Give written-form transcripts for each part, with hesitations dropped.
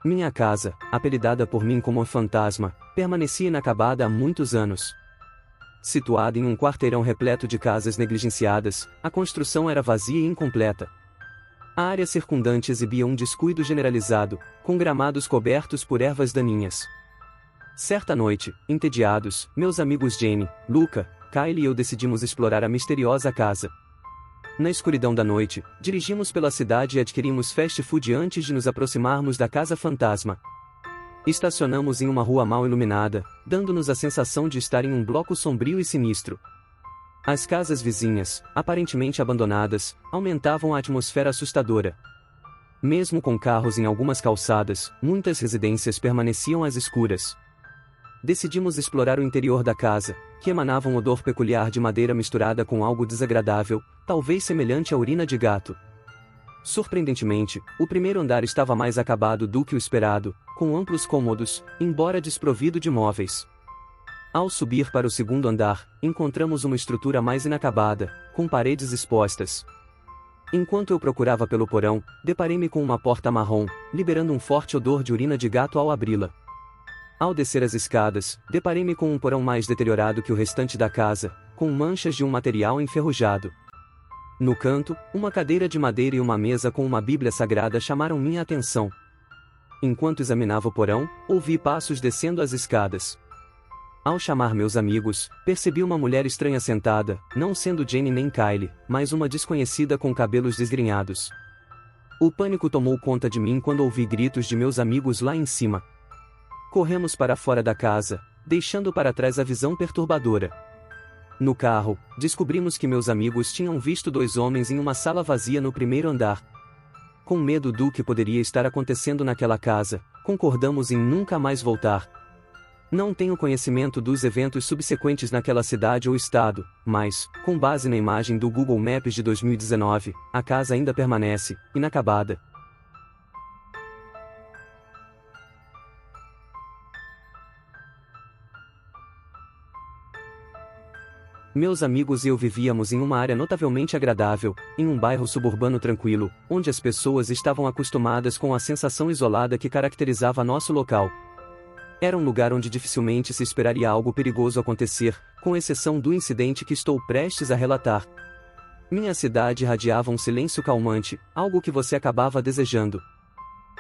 Minha casa, apelidada por mim como fantasma, permanecia inacabada há muitos anos. Situada em um quarteirão repleto de casas negligenciadas, a construção era vazia e incompleta. A área circundante exibia um descuido generalizado, com gramados cobertos por ervas daninhas. Certa noite, entediados, meus amigos Jane, Luca, Kyle e eu decidimos explorar a misteriosa casa. Na escuridão da noite, dirigimos pela cidade e adquirimos fast food antes de nos aproximarmos da casa fantasma. Estacionamos em uma rua mal iluminada, dando-nos a sensação de estar em um bloco sombrio e sinistro. As casas vizinhas, aparentemente abandonadas, aumentavam a atmosfera assustadora. Mesmo com carros em algumas calçadas, muitas residências permaneciam às escuras. Decidimos explorar o interior da casa, que emanava um odor peculiar de madeira misturada com algo desagradável, talvez semelhante à urina de gato. Surpreendentemente, o primeiro andar estava mais acabado do que o esperado, com amplos cômodos, embora desprovido de móveis. Ao subir para o segundo andar, encontramos uma estrutura mais inacabada, com paredes expostas. Enquanto eu procurava pelo porão, deparei-me com uma porta marrom, liberando um forte odor de urina de gato ao abri-la. Ao descer as escadas, deparei-me com um porão mais deteriorado que o restante da casa, com manchas de um material enferrujado. No canto, uma cadeira de madeira e uma mesa com uma Bíblia Sagrada chamaram minha atenção. Enquanto examinava o porão, ouvi passos descendo as escadas. Ao chamar meus amigos, percebi uma mulher estranha sentada, não sendo Jane nem Kyle, mas uma desconhecida com cabelos desgrenhados. O pânico tomou conta de mim quando ouvi gritos de meus amigos lá em cima. Corremos para fora da casa, deixando para trás a visão perturbadora. No carro, descobrimos que meus amigos tinham visto dois homens em uma sala vazia no primeiro andar. Com medo do que poderia estar acontecendo naquela casa, concordamos em nunca mais voltar. Não tenho conhecimento dos eventos subsequentes naquela cidade ou estado, mas, com base na imagem do Google Maps de 2019, a casa ainda permanece inacabada. Meus amigos e eu vivíamos em uma área notavelmente agradável, em um bairro suburbano tranquilo, onde as pessoas estavam acostumadas com a sensação isolada que caracterizava nosso local. Era um lugar onde dificilmente se esperaria algo perigoso acontecer, com exceção do incidente que estou prestes a relatar. Minha cidade irradiava um silêncio calmante, algo que você acabava desejando.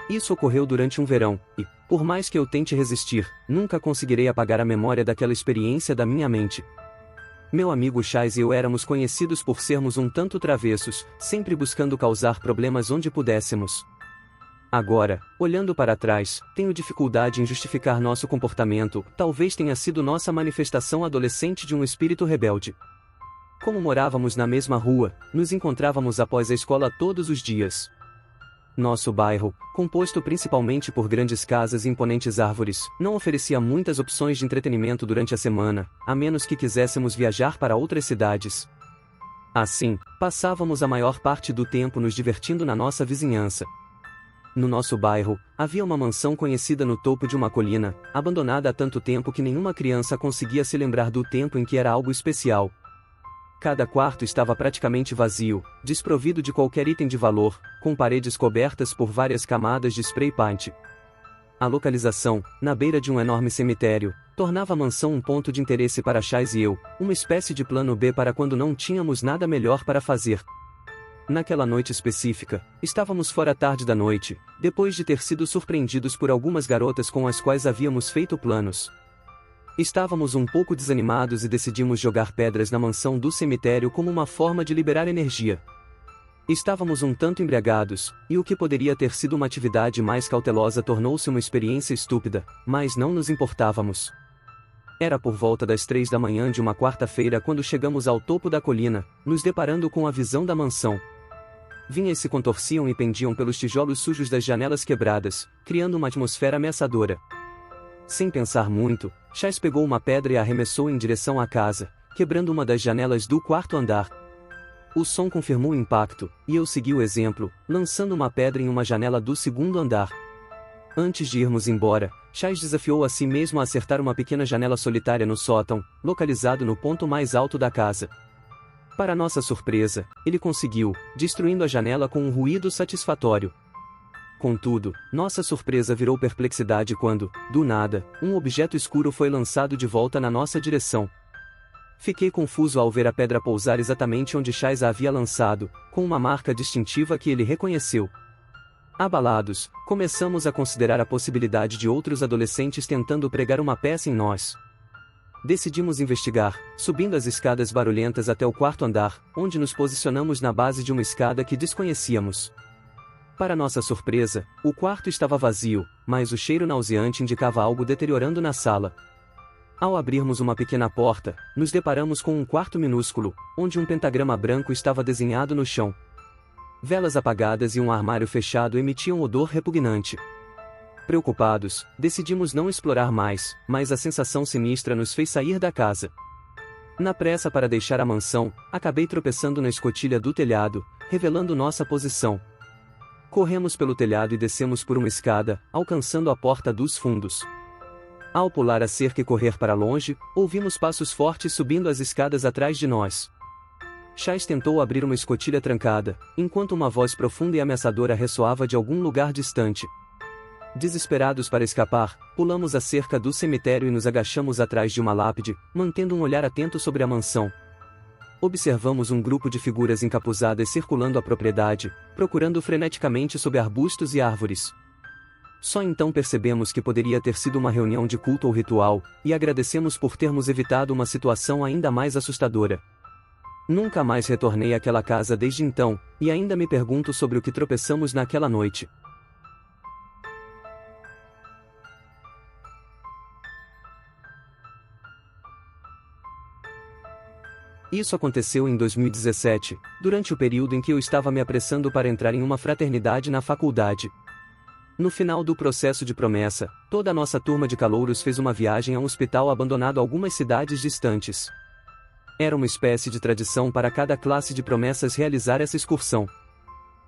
Isso ocorreu durante um verão, e, por mais que eu tente resistir, nunca conseguirei apagar a memória daquela experiência da minha mente. Meu amigo Chaz e eu éramos conhecidos por sermos um tanto travessos, sempre buscando causar problemas onde pudéssemos. Agora, olhando para trás, tenho dificuldade em justificar nosso comportamento, talvez tenha sido nossa manifestação adolescente de um espírito rebelde. Como morávamos na mesma rua, nos encontrávamos após a escola todos os dias. Nosso bairro, composto principalmente por grandes casas e imponentes árvores, não oferecia muitas opções de entretenimento durante a semana, a menos que quiséssemos viajar para outras cidades. Assim, passávamos a maior parte do tempo nos divertindo na nossa vizinhança. No nosso bairro, havia uma mansão conhecida no topo de uma colina, abandonada há tanto tempo que nenhuma criança conseguia se lembrar do tempo em que era algo especial. Cada quarto estava praticamente vazio, desprovido de qualquer item de valor, com paredes cobertas por várias camadas de spray paint. A localização, na beira de um enorme cemitério, tornava a mansão um ponto de interesse para Chaz e eu, uma espécie de plano B para quando não tínhamos nada melhor para fazer. Naquela noite específica, estávamos fora tarde da noite, depois de ter sido surpreendidos por algumas garotas com as quais havíamos feito planos. Estávamos um pouco desanimados e decidimos jogar pedras na mansão do cemitério como uma forma de liberar energia. Estávamos um tanto embriagados, e o que poderia ter sido uma atividade mais cautelosa tornou-se uma experiência estúpida, mas não nos importávamos. Era por volta das 3 da manhã de uma quarta-feira quando chegamos ao topo da colina, nos deparando com a visão da mansão. Vinhas se contorciam e pendiam pelos tijolos sujos das janelas quebradas, criando uma atmosfera ameaçadora. Sem pensar muito, Chaz pegou uma pedra e a arremessou em direção à casa, quebrando uma das janelas do quarto andar. O som confirmou o impacto, e eu segui o exemplo, lançando uma pedra em uma janela do segundo andar. Antes de irmos embora, Chaz desafiou a si mesmo a acertar uma pequena janela solitária no sótão, localizado no ponto mais alto da casa. Para nossa surpresa, ele conseguiu, destruindo a janela com um ruído satisfatório. Contudo, nossa surpresa virou perplexidade quando, do nada, um objeto escuro foi lançado de volta na nossa direção. Fiquei confuso ao ver a pedra pousar exatamente onde Chais a havia lançado, com uma marca distintiva que ele reconheceu. Abalados, começamos a considerar a possibilidade de outros adolescentes tentando pregar uma peça em nós. Decidimos investigar, subindo as escadas barulhentas até o quarto andar, onde nos posicionamos na base de uma escada que desconhecíamos. Para nossa surpresa, o quarto estava vazio, mas o cheiro nauseante indicava algo deteriorando na sala. Ao abrirmos uma pequena porta, nos deparamos com um quarto minúsculo, onde um pentagrama branco estava desenhado no chão. Velas apagadas e um armário fechado emitiam odor repugnante. Preocupados, decidimos não explorar mais, mas a sensação sinistra nos fez sair da casa. Na pressa para deixar a mansão, acabei tropeçando na escotilha do telhado, revelando nossa posição. Corremos pelo telhado e descemos por uma escada, alcançando a porta dos fundos. Ao pular a cerca e correr para longe, ouvimos passos fortes subindo as escadas atrás de nós. Chais tentou abrir uma escotilha trancada, enquanto uma voz profunda e ameaçadora ressoava de algum lugar distante. Desesperados para escapar, pulamos a cerca do cemitério e nos agachamos atrás de uma lápide, mantendo um olhar atento sobre a mansão. Observamos um grupo de figuras encapuzadas circulando a propriedade, procurando freneticamente sob arbustos e árvores. Só então percebemos que poderia ter sido uma reunião de culto ou ritual, e agradecemos por termos evitado uma situação ainda mais assustadora. Nunca mais retornei àquela casa desde então, e ainda me pergunto sobre o que tropeçamos naquela noite. Isso aconteceu em 2017, durante o período em que eu estava me apressando para entrar em uma fraternidade na faculdade. No final do processo de promessa, toda a nossa turma de calouros fez uma viagem a um hospital abandonado a algumas cidades distantes. Era uma espécie de tradição para cada classe de promessas realizar essa excursão.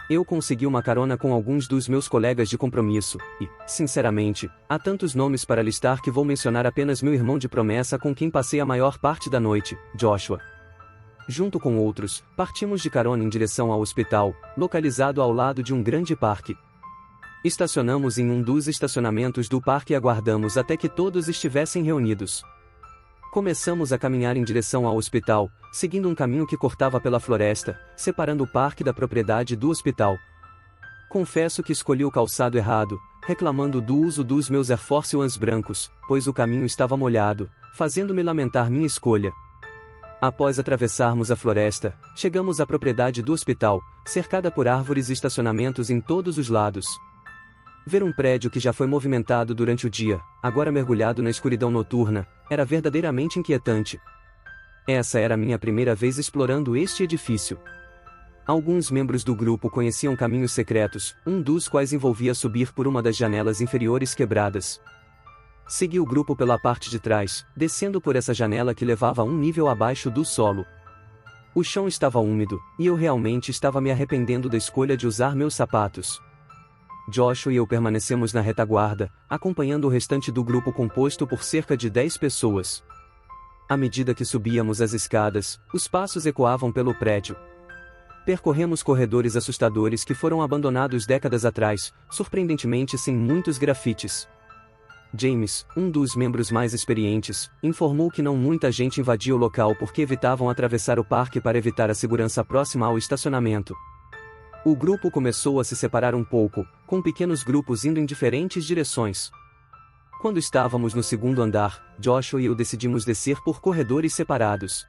Eu consegui uma carona com alguns dos meus colegas de compromisso, e, sinceramente, há tantos nomes para listar que vou mencionar apenas meu irmão de promessa com quem passei a maior parte da noite, Joshua. Junto com outros, partimos de carona em direção ao hospital, localizado ao lado de um grande parque. Estacionamos em um dos estacionamentos do parque e aguardamos até que todos estivessem reunidos. Começamos a caminhar em direção ao hospital, seguindo um caminho que cortava pela floresta, separando o parque da propriedade do hospital. Confesso que escolhi o calçado errado, reclamando do uso dos meus Air Force Ones brancos, pois o caminho estava molhado, fazendo-me lamentar minha escolha. Após atravessarmos a floresta, chegamos à propriedade do hospital, cercada por árvores e estacionamentos em todos os lados. Ver um prédio que já foi movimentado durante o dia, agora mergulhado na escuridão noturna, era verdadeiramente inquietante. Essa era a minha primeira vez explorando este edifício. Alguns membros do grupo conheciam caminhos secretos, um dos quais envolvia subir por uma das janelas inferiores quebradas. Segui o grupo pela parte de trás, descendo por essa janela que levava um nível abaixo do solo. O chão estava úmido, e eu realmente estava me arrependendo da escolha de usar meus sapatos. Joshua e eu permanecemos na retaguarda, acompanhando o restante do grupo composto por cerca de 10 pessoas. À medida que subíamos as escadas, os passos ecoavam pelo prédio. Percorremos corredores assustadores que foram abandonados décadas atrás, surpreendentemente sem muitos grafites. James, um dos membros mais experientes, informou que não muita gente invadia o local porque evitavam atravessar o parque para evitar a segurança próxima ao estacionamento. O grupo começou a se separar um pouco, com pequenos grupos indo em diferentes direções. Quando estávamos no segundo andar, Joshua e eu decidimos descer por corredores separados.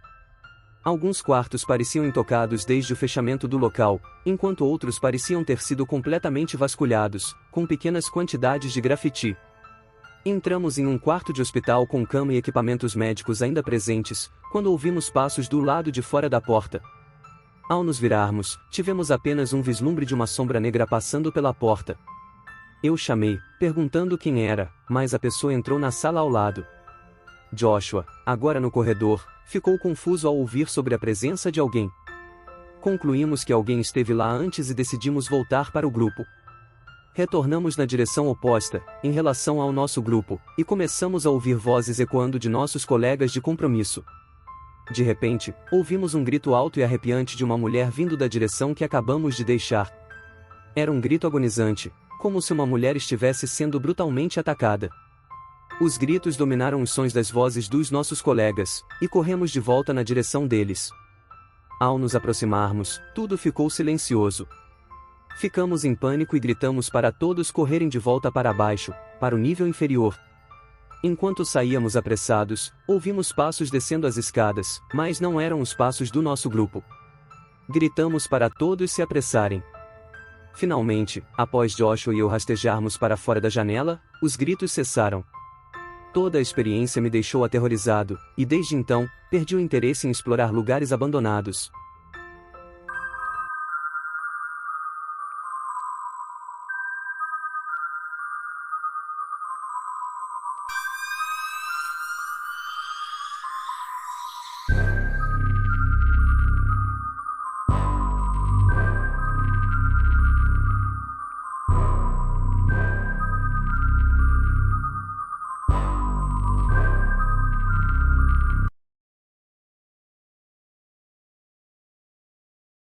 Alguns quartos pareciam intocados desde o fechamento do local, enquanto outros pareciam ter sido completamente vasculhados, com pequenas quantidades de grafite. Entramos em um quarto de hospital com cama e equipamentos médicos ainda presentes, quando ouvimos passos do lado de fora da porta. Ao nos virarmos, tivemos apenas um vislumbre de uma sombra negra passando pela porta. Eu chamei, perguntando quem era, mas a pessoa entrou na sala ao lado. Joshua, agora no corredor, ficou confuso ao ouvir sobre a presença de alguém. Concluímos que alguém esteve lá antes e decidimos voltar para o grupo. Retornamos na direção oposta, em relação ao nosso grupo, e começamos a ouvir vozes ecoando de nossos colegas de compromisso. De repente, ouvimos um grito alto e arrepiante de uma mulher vindo da direção que acabamos de deixar. Era um grito agonizante, como se uma mulher estivesse sendo brutalmente atacada. Os gritos dominaram os sons das vozes dos nossos colegas, e corremos de volta na direção deles. Ao nos aproximarmos, tudo ficou silencioso. Ficamos em pânico e gritamos para todos correrem de volta para baixo, para o nível inferior. Enquanto saíamos apressados, ouvimos passos descendo as escadas, mas não eram os passos do nosso grupo. Gritamos para todos se apressarem. Finalmente, após Joshua e eu rastejarmos para fora da janela, os gritos cessaram. Toda a experiência me deixou aterrorizado, e desde então, perdi o interesse em explorar lugares abandonados.